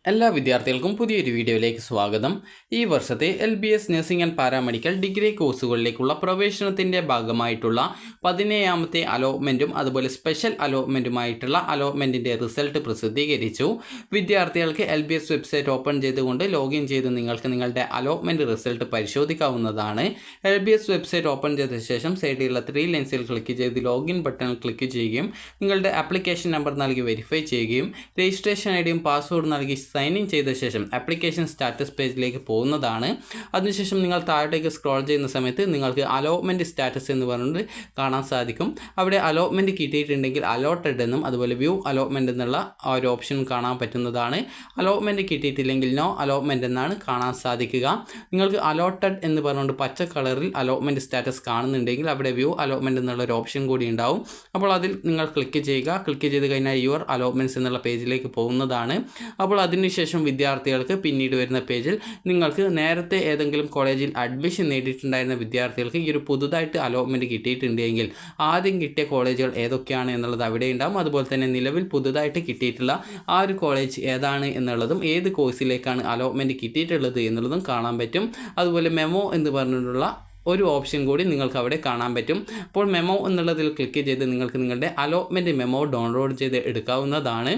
എല്ലാ വിദ്യാർത്ഥികൾക്കും പുതിയൊരു വീഡിയോയിലേക്ക് സ്വാഗതം. ഈ വർഷത്തെ LBS nursing and paramedical degree കോഴ്സുകളിലേക്കുള്ള പ്രവേശനത്തിൻ്റെ ഭാഗമായിട്ടുള്ള 17ാമത്തെ അലോട്ട്മെൻറ്റും അതുപോലെ സ്പെഷ്യൽ അലോട്ട്മെൻറ്റുമായിട്ടുള്ള അലോട്ട്മെൻറ്റിൻ്റെ റിസൾട്ട് പ്രസിദ്ധീകരിച്ചു. വിദ്യാർത്ഥികൾക്ക് LBS വെബ്സൈറ്റ് ഓപ്പൺ ചെയ്തുകൊണ്ട് ലോഗിൻ ചെയ്ത് നിങ്ങൾക്ക് നിങ്ങളുടെ അലോട്ട്മെൻറ്റ് റിസൾട്ട് പരിശോധിക്കാവുന്നതാണ്. LBS വെബ്സൈറ്റ് ഓപ്പൺ ചെയ്ത ശേഷം സൈഡിലുള്ള 3 ലൈൻസിൽ ക്ലിക്ക് ചെയ്ത് ലോഗിൻ ബട്ടണിൽ ക്ലിക്ക് ചെയ്യുകയും നിങ്ങളുടെ ആപ്ലിക്കേഷൻ നമ്പർ നൽകി വെരിഫൈ ചെയ്യുകയും രജിസ്ട്രേഷൻ ഐഡിയും പാസ്വേഡ് നൽകി സൈൻ ഇൻ ചെയ്ത ശേഷം ആപ്ലിക്കേഷൻ സ്റ്റാറ്റസ് പേജിലേക്ക് പോകുന്നതാണ്. അതിനുശേഷം നിങ്ങൾ താഴേക്ക് സ്ക്രോൾ ചെയ്യുന്ന സമയത്ത് നിങ്ങൾക്ക് അലോട്ട്മെൻറ്റ് സ്റ്റാറ്റസ് എന്ന് പറഞ്ഞിട്ട് കാണാൻ സാധിക്കും. അവിടെ അലോട്ട്മെൻറ്റ് കിട്ടിയിട്ടുണ്ടെങ്കിൽ അലോട്ടഡ് എന്നും അതുപോലെ വ്യൂ അലോട്ട്മെൻറ്റ് എന്നുള്ള ആ ഒരു ഓപ്ഷൻ കാണാൻ പറ്റുന്നതാണ്. അലോട്ട്മെൻറ്റ് കിട്ടിയിട്ടില്ലെങ്കിൽ നോ അലോട്ട്മെൻറ്റ് എന്നാണ് കാണാൻ സാധിക്കുക. നിങ്ങൾക്ക് അലോട്ടഡ് എന്ന് പറഞ്ഞുകൊണ്ട് പച്ച കളറിൽ അലോട്ട്മെൻറ്റ് സ്റ്റാറ്റസ് കാണുന്നുണ്ടെങ്കിൽ അവിടെ വ്യൂ അലോട്ട്മെൻറ്റ് എന്നുള്ള ഒരു ഓപ്ഷൻ കൂടി ഉണ്ടാവും. അപ്പോൾ അതിൽ നിങ്ങൾ ക്ലിക്ക് ചെയ്യുക. ക്ലിക്ക് ചെയ്ത് കഴിഞ്ഞാൽ യുവർ അലോട്ട്മെൻറ്റ്സ് എന്നുള്ള പേജിലേക്ക് പോകുന്നതാണ്. അപ്പോൾ അതിനുശേഷം വിദ്യാർത്ഥികൾക്ക് പിന്നീട് വരുന്ന പേജിൽ നിങ്ങൾക്ക് നേരത്തെ ഏതെങ്കിലും കോളേജിൽ അഡ്മിഷൻ നേടിയിട്ടുണ്ടായിരുന്ന വിദ്യാർത്ഥികൾക്ക് ഈ ഒരു പുതുതായിട്ട് അലോട്ട്മെൻറ്റ് കിട്ടിയിട്ടുണ്ടെങ്കിൽ ആദ്യം കിട്ടിയ കോളേജുകൾ ഏതൊക്കെയാണ് എന്നുള്ളത് അവിടെ ഉണ്ടാകും. അതുപോലെ തന്നെ നിലവിൽ പുതുതായിട്ട് കിട്ടിയിട്ടുള്ള ആ ഒരു കോളേജ് ഏതാണ് എന്നുള്ളതും ഏത് കോഴ്സിലേക്കാണ് അലോട്ട്മെൻറ്റ് കിട്ടിയിട്ടുള്ളത് എന്നുള്ളതും കാണാൻ പറ്റും. അതുപോലെ മെമോ എന്ന് പറഞ്ഞിട്ടുള്ള ഒരു ഓപ്ഷൻ കൂടി നിങ്ങൾക്ക് അവിടെ കാണാൻ പറ്റും. അപ്പോൾ മെമോ എന്നുള്ളതിൽ ക്ലിക്ക് ചെയ്ത് നിങ്ങൾക്ക് നിങ്ങളുടെ അലോട്ട്മെൻറ്റ് മെമോ ഡൗൺലോഡ് ചെയ്ത് എടുക്കാവുന്നതാണ്.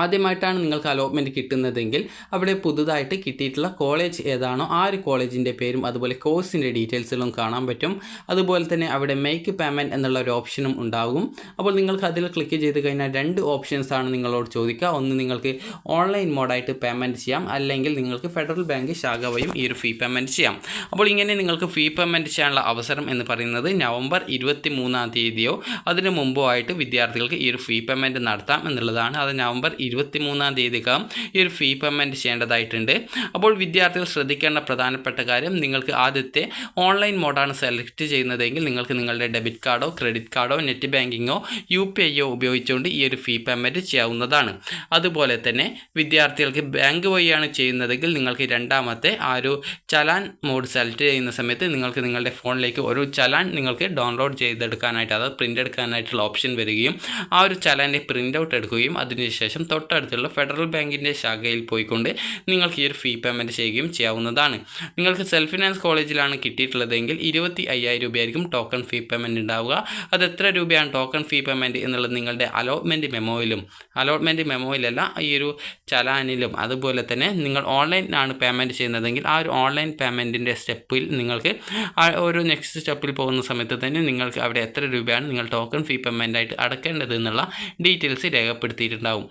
ആദ്യമായിട്ടാണ് നിങ്ങൾക്ക് അലോട്ട്മെൻറ്റ് കിട്ടുന്നതെങ്കിൽ അവിടെ പുതുതായിട്ട് കിട്ടിയിട്ടുള്ള കോളേജ് ഏതാണോ ആ ഒരു കോളേജിൻ്റെ പേരും അതുപോലെ കോഴ്സിൻ്റെ ഡീറ്റെയിൽസുകളും കാണാൻ പറ്റും. അതുപോലെ തന്നെ അവിടെ മേക്ക് പേയ്മെൻറ്റ് എന്നുള്ള ഒരു ഓപ്ഷനും ഉണ്ടാകും. അപ്പോൾ നിങ്ങൾക്ക് അതിൽ ക്ലിക്ക് ചെയ്ത് കഴിഞ്ഞാൽ 2 ഓപ്ഷൻസാണ് നിങ്ങളോട് ചോദിക്കുക. ഒന്ന് നിങ്ങൾക്ക് ഓൺലൈൻ മോഡായിട്ട് പേയ്മെൻറ്റ് ചെയ്യാം, അല്ലെങ്കിൽ നിങ്ങൾക്ക് ഫെഡറൽ ബാങ്ക് ശാഖ വഴിയും ഈ ഒരു ഫീ പേയ്മെൻറ്റ് ചെയ്യാം. അപ്പോൾ ഇങ്ങനെ നിങ്ങൾക്ക് ഫീ പേയ്മെൻറ്റ് ചെയ്യാനുള്ള അവസരം എന്ന് പറയുന്നത് നവംബർ 23-ാം തീയതിയോ അതിന് മുമ്പോ ആയിട്ട് വിദ്യാർത്ഥികൾക്ക് ഈ ഒരു ഫീ പേയ്മെൻറ്റ് നടത്താം എന്നുള്ളതാണ്. അത് നവംബർ 23-ാം തീയതിക്കകം ഈ ഒരു ഫീ പേയ്മെൻറ്റ് ചെയ്യേണ്ടതായിട്ടുണ്ട്. അപ്പോൾ വിദ്യാർത്ഥികൾ ശ്രദ്ധിക്കേണ്ട പ്രധാനപ്പെട്ട കാര്യം, നിങ്ങൾക്ക് ആദ്യത്തെ ഓൺലൈൻ മോഡാണ് സെലക്ട് ചെയ്യുന്നതെങ്കിൽ നിങ്ങൾക്ക് നിങ്ങളുടെ ഡെബിറ്റ് കാർഡോ ക്രെഡിറ്റ് കാർഡോ നെറ്റ് ബാങ്കിങ്ങോ UPI ഉപയോഗിച്ചുകൊണ്ട് ഈ ഒരു ഫീ പേയ്മെൻറ്റ് ചെയ്യാവുന്നതാണ്. അതുപോലെ തന്നെ വിദ്യാർത്ഥികൾക്ക് ബാങ്ക് വഴിയാണ് ചെയ്യുന്നതെങ്കിൽ നിങ്ങൾക്ക് രണ്ടാമത്തെ ആ ഒരു ചലാൻ മോഡ് സെലക്ട് ചെയ്യുന്ന സമയത്ത് നിങ്ങൾക്ക് നിങ്ങളുടെ ഫോണിലേക്ക് ഒരു ചലാൻ നിങ്ങൾക്ക് ഡൗൺലോഡ് ചെയ്തെടുക്കാനായിട്ട്, അതായത് പ്രിൻ്റ് എടുക്കാനായിട്ടുള്ള ഓപ്ഷൻ വരികയും ആ ഒരു ചലാൻ്റെ പ്രിൻ്റ് ഔട്ട് എടുക്കുകയും അതിനുശേഷം തൊട്ടടുത്തുള്ള ഫെഡറൽ ബാങ്കിൻ്റെ ശാഖയിൽ പോയിക്കൊണ്ട് നിങ്ങൾക്ക് ഈ ഒരു ഫീ പേയ്മെൻറ്റ് ചെയ്യുകയും ചെയ്യാവുന്നതാണ്. നിങ്ങൾക്ക് സെൽഫ് ഫിനാൻസ് കോളേജിലാണ് കിട്ടിയിട്ടുള്ളതെങ്കിൽ 25,000 രൂപയായിരിക്കും ടോക്കൺ ഫീ പേയ്മെൻറ്റ് ഉണ്ടാവുക. അത് എത്ര രൂപയാണ് ടോക്കൺ ഫീ പേയ്മെൻറ്റ് എന്നുള്ളത് നിങ്ങളുടെ അലോട്ട്മെൻറ്റ് മെമ്മോയിലല്ല ഈ ഒരു ചലാനിലും, അതുപോലെ തന്നെ നിങ്ങൾ ഓൺലൈനാണ് പേയ്മെൻറ്റ് ചെയ്യുന്നതെങ്കിൽ ആ ഒരു ഓൺലൈൻ പേയ്മെൻറ്റിൻ്റെ സ്റ്റെപ്പിൽ നിങ്ങൾക്ക് ഒരു നെക്സ്റ്റ് സ്റ്റെപ്പിൽ പോകുന്ന സമയത്ത് തന്നെ നിങ്ങൾക്ക് അവിടെ എത്ര രൂപയാണ് നിങ്ങൾ ടോക്കൺ ഫീ പേയ്മെൻറ്റായിട്ട് അടക്കേണ്ടത് എന്നുള്ള ഡീറ്റെയിൽസ് രേഖപ്പെടുത്തിയിട്ടുണ്ടാവും.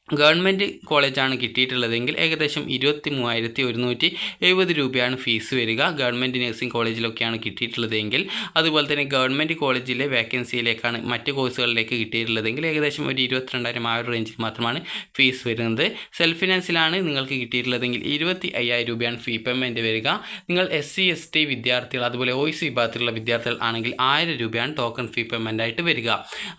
ഗവൺമെൻറ് കോളേജാണ് കിട്ടിയിട്ടുള്ളതെങ്കിൽ ഏകദേശം 23,170 രൂപയാണ് ഫീസ് വരിക. ഗവൺമെൻറ് നഴ്സിംഗ് കോളേജിലൊക്കെയാണ് കിട്ടിയിട്ടുള്ളതെങ്കിൽ, അതുപോലെ തന്നെ ഗവൺമെൻറ് കോളേജിലെ വേക്കൻസിയിലേക്കാണ് മറ്റ് കോഴ്സുകളിലേക്ക് കിട്ടിയിട്ടുള്ളതെങ്കിൽ ഏകദേശം ഒരു 22,000 ആ ഒരു റേഞ്ചിൽ മാത്രമാണ് ഫീസ് വരുന്നത്. സെൽഫ് ഫിനാൻസിലാണ് നിങ്ങൾക്ക് കിട്ടിയിട്ടുള്ളതെങ്കിൽ 25,000 രൂപയാണ് ഫീ പേയ്മെൻറ്റ് വരിക. നിങ്ങൾ SC ST വിദ്യാർത്ഥികൾ അതുപോലെ OIC വിഭാഗത്തിലുള്ള വിദ്യാർത്ഥികൾ ആണെങ്കിൽ 1000 രൂപയാണ് ടോക്കൺ ഫീ പേയ്മെൻറ്റായിട്ട് വരിക.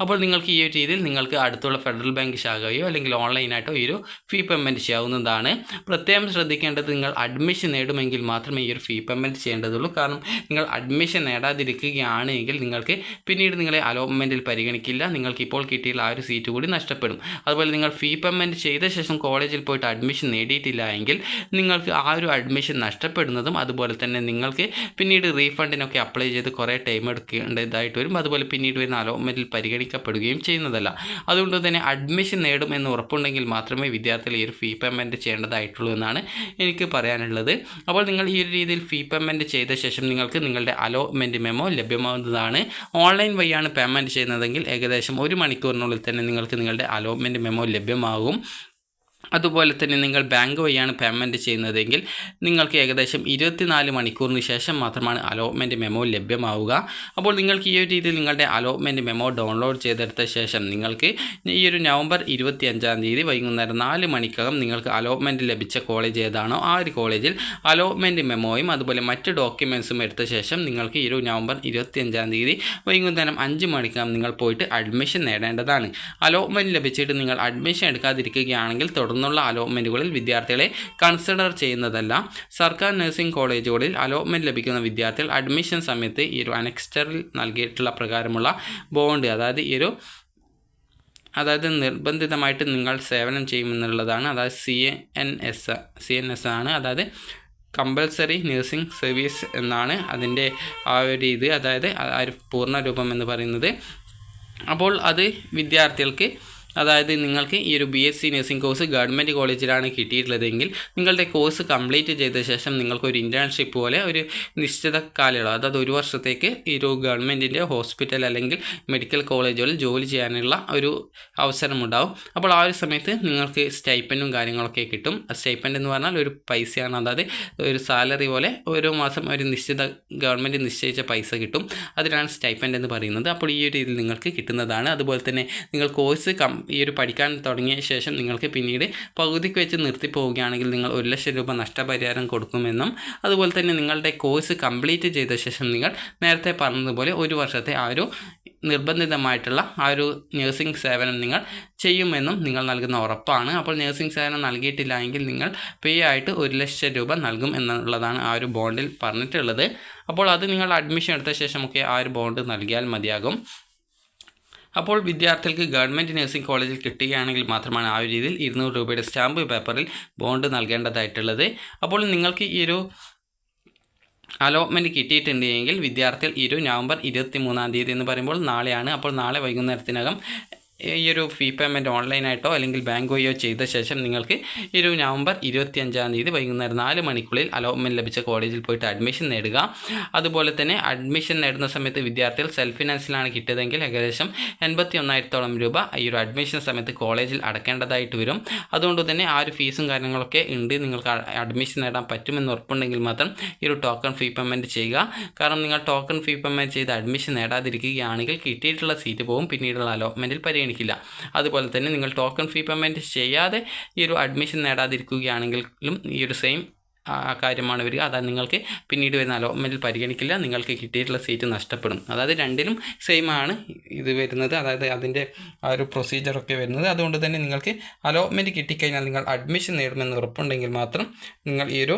അപ്പോൾ നിങ്ങൾക്ക് ഈ ഒരു രീതിയിൽ നിങ്ങൾക്ക് അടുത്തുള്ള ഫെഡറൽ ബാങ്ക് ശാഖയോ അല്ലെങ്കിൽ ഓൺലൈനായിട്ടോ ഈ ഒരു ഫീ പേയ്മെൻറ്റ് ചെയ്യാവുന്നതാണ്. പ്രത്യേകം ശ്രദ്ധിക്കേണ്ടത്, നിങ്ങൾ അഡ്മിഷൻ നേടുമെങ്കിൽ മാത്രമേ ഈ ഒരു ഫീ പേയ്മെൻറ്റ് ചെയ്യേണ്ടതുള്ളൂ. കാരണം നിങ്ങൾ അഡ്മിഷൻ നേടാതിരിക്കുകയാണെങ്കിൽ നിങ്ങൾക്ക് പിന്നീട് നിങ്ങളെ അലോട്ട്മെൻറ്റിൽ പരിഗണിക്കില്ല. നിങ്ങൾക്ക് ഇപ്പോൾ കിട്ടിയുള്ള ആ ഒരു സീറ്റ് കൂടി നഷ്ടപ്പെടും. അതുപോലെ നിങ്ങൾ ഫീ പേയ്മെൻറ്റ് ചെയ്ത ശേഷം കോളേജിൽ പോയിട്ട് അഡ്മിഷൻ നേടിയിട്ടില്ല എങ്കിൽ നിങ്ങൾക്ക് ആ ഒരു അഡ്മിഷൻ നഷ്ടപ്പെടുന്നതും, അതുപോലെ തന്നെ നിങ്ങൾക്ക് പിന്നീട് റീഫണ്ടിനൊക്കെ അപ്ലൈ ചെയ്ത് കുറേ ടൈം എടുക്കേണ്ടതായിട്ട് വരും. അതുപോലെ പിന്നീട് വരുന്ന അലോട്ട്മെൻറ്റിൽ പരിഗണിക്കപ്പെടുകയും ചെയ്യുന്നതല്ല. അതുകൊണ്ട് തന്നെ അഡ്മിഷൻ നേടും എന്ന് ഉറപ്പുണ്ടെങ്കിൽ മാത്രമേ വിദ്യാർത്ഥികൾ ഈ ഒരു ഫീ പേയ്മെൻറ്റ് ചെയ്യേണ്ടതായിട്ടുള്ളൂ എന്നാണ് എനിക്ക് പറയാനുള്ളത്. അപ്പോൾ നിങ്ങൾ ഈ ഒരു രീതിയിൽ ഫീ പേയ്മെൻറ്റ് ചെയ്ത ശേഷം നിങ്ങൾക്ക് നിങ്ങളുടെ അലോട്ട്മെൻറ്റ് മെമ്മോ ലഭ്യമാവുന്നതാണ്. ഓൺലൈൻ വഴിയാണ് പേയ്മെൻറ്റ് ചെയ്യുന്നതെങ്കിൽ ഏകദേശം 1 മണിക്കൂറിനുള്ളിൽ തന്നെ നിങ്ങൾക്ക് നിങ്ങളുടെ അലോട്ട്മെൻറ്റ് മെമ്മോ ലഭ്യമാകും. അതുപോലെ തന്നെ നിങ്ങൾ ബാങ്ക് വഴിയാണ് പേയ്മെൻറ്റ് ചെയ്യുന്നതെങ്കിൽ നിങ്ങൾക്ക് ഏകദേശം 24 മണിക്കൂറിന് ശേഷം മാത്രമാണ് അലോട്ട്മെൻറ്റ് മെമ്മോ ലഭ്യമാവുക. അപ്പോൾ നിങ്ങൾക്ക് ഈ ഒരു രീതിയിൽ നിങ്ങളുടെ അലോട്ട്മെൻറ്റ് മെമ്മോ ഡൗൺലോഡ് ചെയ്തെടുത്ത ശേഷം നിങ്ങൾക്ക് ഈ ഒരു നവംബർ 25-ാം തീയതി വൈകുന്നേരം 4 മണിക്കകം നിങ്ങൾക്ക് അലോട്ട്മെൻറ്റ് ലഭിച്ച കോളേജ് ഏതാണോ ആ ഒരു കോളേജിൽ അലോട്ട്മെൻറ്റ് മെമ്മോയും അതുപോലെ മറ്റ് ഡോക്യുമെൻറ്റ്സും എടുത്ത ശേഷം നിങ്ങൾക്ക് ഈ ഒരു നവംബർ 25-ാം തീയതി വൈകുന്നേരം 5 മണിക്കകം നിങ്ങൾ പോയിട്ട് അഡ്മിഷൻ നേടേണ്ടതാണ്. അലോട്ട്മെൻറ്റ് ലഭിച്ചിട്ട് നിങ്ങൾ അഡ്മിഷൻ എടുക്കാതിരിക്കുകയാണെങ്കിൽ തുടർന്നുള്ള അലോട്ട്മെൻറ്റുകളിൽ വിദ്യാർത്ഥികളെ കൺസിഡർ ചെയ്യുന്നതല്ല. സർക്കാർ നഴ്സിംഗ് കോളേജുകളിൽ അലോട്ട്മെൻറ്റ് ലഭിക്കുന്ന വിദ്യാർത്ഥികൾ അഡ്മിഷൻ സമയത്ത് ഈ ഒരു അനക്സ്റ്ററിൽ നൽകിയിട്ടുള്ള പ്രകാരമുള്ള ബോണ്ട്, അതായത് ഈ ഒരു അതായത് നിർബന്ധിതമായിട്ട് നിങ്ങൾ സേവനം ചെയ്യുമെന്നുള്ളതാണ്. അതായത് CNS ആണ്, അതായത് കമ്പൽസറി നഴ്സിംഗ് സർവീസ് എന്നാണ് അതിൻ്റെ ആ ഒരു ഇത്, അതായത് ആ ഒരു പൂർണ്ണ രൂപം എന്ന് പറയുന്നത്. അപ്പോൾ അത് വിദ്യാർത്ഥികൾക്ക്, അതായത് നിങ്ങൾക്ക് ഈ ഒരു BSc നഴ്സിംഗ് കോഴ്സ് ഗവൺമെൻറ് കോളേജിലാണ് കിട്ടിയിട്ടുള്ളതെങ്കിൽ നിങ്ങളുടെ കോഴ്സ് കംപ്ലീറ്റ് ചെയ്ത ശേഷം നിങ്ങൾക്കൊരു ഇൻറ്റേൺഷിപ്പ് പോലെ ഒരു നിശ്ചിത കാലയളവ്, അതായത് 1 വർഷത്തേക്ക് ഈ ഒരു ഗവൺമെൻറ്റിൻ്റെ ഹോസ്പിറ്റൽ അല്ലെങ്കിൽ മെഡിക്കൽ കോളേജുകളിൽ ജോലി ചെയ്യാനുള്ള ഒരു അവസരമുണ്ടാവും. അപ്പോൾ ആ ഒരു സമയത്ത് നിങ്ങൾക്ക് സ്റ്റൈപ്പൻറ്റും കാര്യങ്ങളൊക്കെ കിട്ടും. സ്റ്റൈപ്പൻഡ് എന്ന് പറഞ്ഞാൽ ഒരു പൈസയാണ്, അതായത് ഒരു സാലറി പോലെ ഓരോ മാസം ഒരു നിശ്ചിത ഗവൺമെൻറ് നിശ്ചയിച്ച പൈസ കിട്ടും. അതിനാണ് സ്റ്റൈപ്പൻഡ് എന്ന് പറയുന്നത്. അപ്പോൾ ഈ ഒരു രീതിയിൽ നിങ്ങൾക്ക് കിട്ടുന്നതാണ്. അതുപോലെ തന്നെ നിങ്ങൾ കോഴ്സ് ഈ ഒരു പഠിക്കാൻ തുടങ്ങിയ ശേഷം നിങ്ങൾക്ക് പിന്നീട് പകുതിക്ക് വെച്ച് നിർത്തിപ്പോവുകയാണെങ്കിൽ നിങ്ങൾ 1 ലക്ഷം രൂപ നഷ്ടപരിഹാരം കൊടുക്കുമെന്നും, അതുപോലെ തന്നെ നിങ്ങളുടെ കോഴ്സ് കംപ്ലീറ്റ് ചെയ്ത ശേഷം നിങ്ങൾ നേരത്തെ പറഞ്ഞതുപോലെ 1 വർഷത്തെ ആ ഒരു നിർബന്ധിതമായിട്ടുള്ള ആ ഒരു നഴ്സിംഗ് സേവനം നിങ്ങൾ ചെയ്യുമെന്നും നിങ്ങൾ നൽകുന്ന ഉറപ്പാണ്. അപ്പോൾ നഴ്സിംഗ് സേവനം നൽകിയിട്ടില്ല എങ്കിൽ നിങ്ങൾ പേ ആയിട്ട് 1 ലക്ഷം രൂപ നൽകും എന്നുള്ളതാണ് ആ ഒരു ബോണ്ടിൽ പറഞ്ഞിട്ടുള്ളത്. അപ്പോൾ അത് നിങ്ങൾ അഡ്മിഷൻ എടുത്ത ശേഷമൊക്കെ ആ ഒരു ബോണ്ട് നൽകിയാൽ മതിയാകും. അപ്പോൾ വിദ്യാർത്ഥികൾക്ക് ഗവൺമെൻറ് നഴ്സിംഗ് കോളേജിൽ കിട്ടുകയാണെങ്കിൽ മാത്രമാണ് ആ ഒരു രീതിയിൽ 200 രൂപയുടെ സ്റ്റാമ്പ് പേപ്പറിൽ ബോണ്ട് നൽകേണ്ടതായിട്ടുള്ളത്. അപ്പോൾ നിങ്ങൾക്ക് ഈ ഒരു അലോട്ട്മെൻറ്റ് കിട്ടിയിട്ടുണ്ടെങ്കിൽ വിദ്യാർത്ഥികൾ നവംബർ 23-ാം തീയതി എന്ന് പറയുമ്പോൾ നാളെയാണ്. അപ്പോൾ നാളെ വൈകുന്നേരത്തിനകം ഈ ഒരു ഫീ പേയ്മെൻറ്റ് ഓൺലൈനായിട്ടോ അല്ലെങ്കിൽ ബാങ്ക് വഴിയോ ചെയ്ത ശേഷം നിങ്ങൾക്ക് ഈ ഒരു നവംബർ 25-ാം തീയതി വൈകുന്നേരം 4 മണിക്കുള്ളിൽ അലോട്ട്മെൻറ്റ് ലഭിച്ച കോളേജിൽ പോയിട്ട് അഡ്മിഷൻ നേടുക. അതുപോലെ തന്നെ അഡ്മിഷൻ നേടുന്ന സമയത്ത് വിദ്യാർത്ഥികൾ സെൽഫ് ഫിനാൻസിലാണ് കിട്ടിയതെങ്കിൽ ഏകദേശം 81,000 രൂപ ഈ ഒരു അഡ്മിഷൻ സമയത്ത് കോളേജിൽ അടക്കേണ്ടതായിട്ട് വരും. അതുകൊണ്ട് തന്നെ ആ ഒരു ഫീസും കാര്യങ്ങളൊക്കെ ഉണ്ട്. നിങ്ങൾക്ക് അഡ്മിഷൻ നേടാൻ പറ്റുമെന്ന് ഉറപ്പുണ്ടെങ്കിൽ മാത്രം ഈ ഒരു ടോക്കൺ ഫീ പേയ്മെൻറ്റ് ചെയ്യുക. കാരണം നിങ്ങൾ ടോക്കൺ ഫീ പേയ്മെൻറ്റ് ചെയ്ത് അഡ്മിഷൻ നേടാതിരിക്കുകയാണെങ്കിൽ കിട്ടിയിട്ടുള്ള സീറ്റ് പോകും, പിന്നീടുള്ള അലോട്ട്മെൻറ്റിൽ പരിഗണിക്കില്ല. അതുപോലെ തന്നെ നിങ്ങൾ ടോക്കൺ ഫീ പേയ്മെൻറ്റ് ചെയ്യാതെ ഈ ഒരു അഡ്മിഷൻ നേടാതിരിക്കുകയാണെങ്കിലും ഈ ഒരു സെയിം കാര്യമാണ് വരിക. അതായത് നിങ്ങൾക്ക് പിന്നീട് വരുന്ന അലോട്ട്മെൻറ്റിൽ പരിഗണിക്കില്ല, നിങ്ങൾക്ക് കിട്ടിയിട്ടുള്ള സീറ്റ് നഷ്ടപ്പെടും. അതായത് രണ്ടിലും സെയിം ആണ് ഇത് വരുന്നത്, അതായത് അതിൻ്റെ ആ ഒരു പ്രൊസീജിയറൊക്കെ വരുന്നത്. അതുകൊണ്ട് തന്നെ നിങ്ങൾക്ക് അലോട്ട്മെൻറ്റ് കിട്ടിക്കഴിഞ്ഞാൽ നിങ്ങൾ അഡ്മിഷൻ നേടുമെന്ന് ഉറപ്പുണ്ടെങ്കിൽ മാത്രം നിങ്ങൾ ഈ ഒരു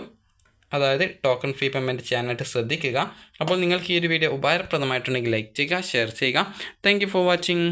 അതായത് ടോക്കൺ ഫീ പേയ്മെൻറ്റ് ചെയ്യാനായിട്ട് ശ്രദ്ധിക്കുക. അപ്പോൾ നിങ്ങൾക്ക് ഈ ഒരു വീഡിയോ ഉപകാരപ്രദമായിട്ടുണ്ടെങ്കിൽ ലൈക്ക് ചെയ്യുക, ഷെയർ ചെയ്യുക. Thank you for watching.